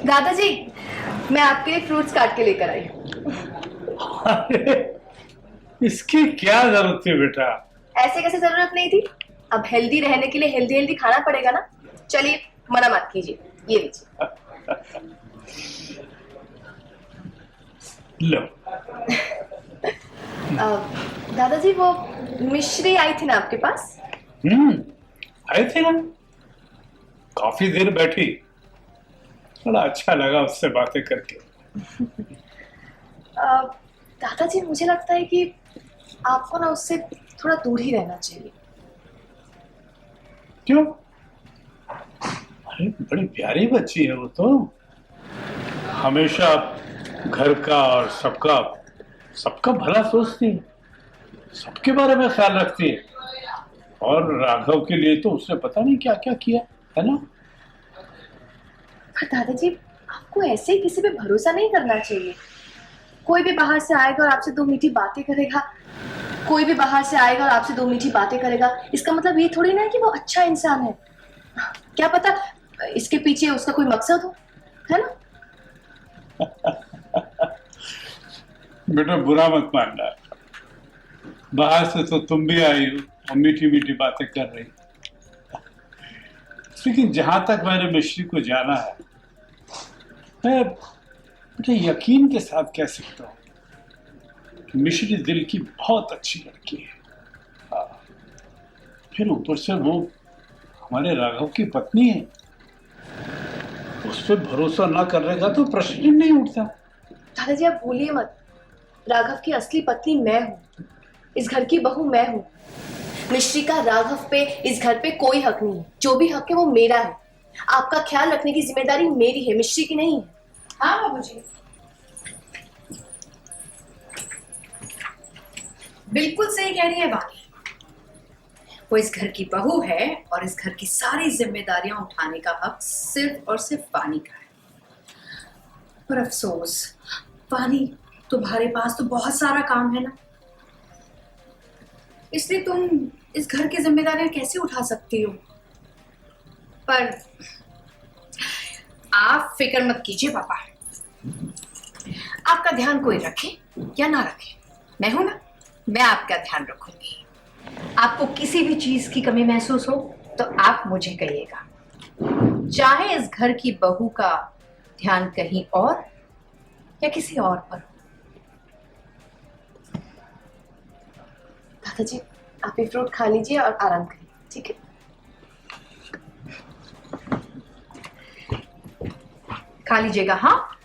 दादाजी, मैं आपके लिए फ्रूट्स काट के लेकर आई हूँ। अरे, इसकी क्या जरूरत थी बेटा? ऐसे कैसे जरूरत नहीं थी? अब हेल्दी रहने के लिए हेल्दी हेल्दी खाना पड़ेगा ना। चलिए, मना मत कीजिए, ये लीजिए। लो। दादाजी, वो मिश्री आई थी ना आपके पास? आई थी ना, काफी देर बैठी, बड़ा अच्छा लगा उससे बातें करके। दादाजी, मुझे लगता है कि आपको ना उससे थोड़ा दूर ही रहना चाहिए। क्यों? अरे, बड़ी प्यारी बच्ची है वो तो, हमेशा घर का और सबका सबका भला सोचती है, सबके बारे में ख्याल रखती है। और राघव के लिए तो उसने पता नहीं क्या क्या किया है ना। पर दादाजी, आपको ऐसे ही किसी पे भरोसा नहीं करना चाहिए। कोई भी बाहर से आएगा और आपसे दो मीठी बातें करेगा, कोई भी बाहर से आएगा और आपसे दो मीठी बातें करेगा, इसका मतलब ये थोड़ी ना है कि वो अच्छा इंसान है। क्या पता इसके पीछे उसका कोई मकसद हो, है ना? बेटा, बुरा मत मानना, बाहर से तो तुम भी आई हो और मीठी मीठी बातें कर रही, लेकिन जहां तक मैंने मिश्री को जाना है, मैं बेटा यकीन के साथ कह सकता हूँ कि मिश्री दिल की बहुत अच्छी लड़की है। हाँ, फिर ऊपर से वो हमारे राघव की पत्नी है, उस पर भरोसा ना करने का तो प्रश्न ही नहीं उठता। दादाजी, आप भूलिए मत, राघव की असली पत्नी मैं हूँ, इस घर की बहू मैं हूँ। मिश्री का राघव पे, इस घर पे कोई हक नहीं है। जो भी हक है वो मेरा है। आपका ख्याल रखने की जिम्मेदारी मेरी है, मिश्री की नहीं है। हाँ बाबूजी, बिल्कुल सही कह रही है बाकी। वो इस घर की बहू है और इस घर की सारी जिम्मेदारियां उठाने का हक सिर्फ और सिर्फ पानी का है। पर अफसोस, पानी, तुम्हारे पास तो बहुत सारा काम है ना, इसलिए तुम इस घर की जिम्मेदारियां कैसे उठा सकती हो। पर आप फिक्र मत कीजिए पापा, आपका ध्यान कोई रखे या ना रखे, मैं हूं ना, मैं आपका ध्यान रखूंगी। आपको किसी भी चीज की कमी महसूस हो तो आप मुझे कहिएगा, चाहे इस घर की बहू का ध्यान कहीं और या किसी और पर। दादाजी, आप ये फ्रूट खा लीजिए और आराम करिए, ठीक है? खा लीजिएगा, हाँ।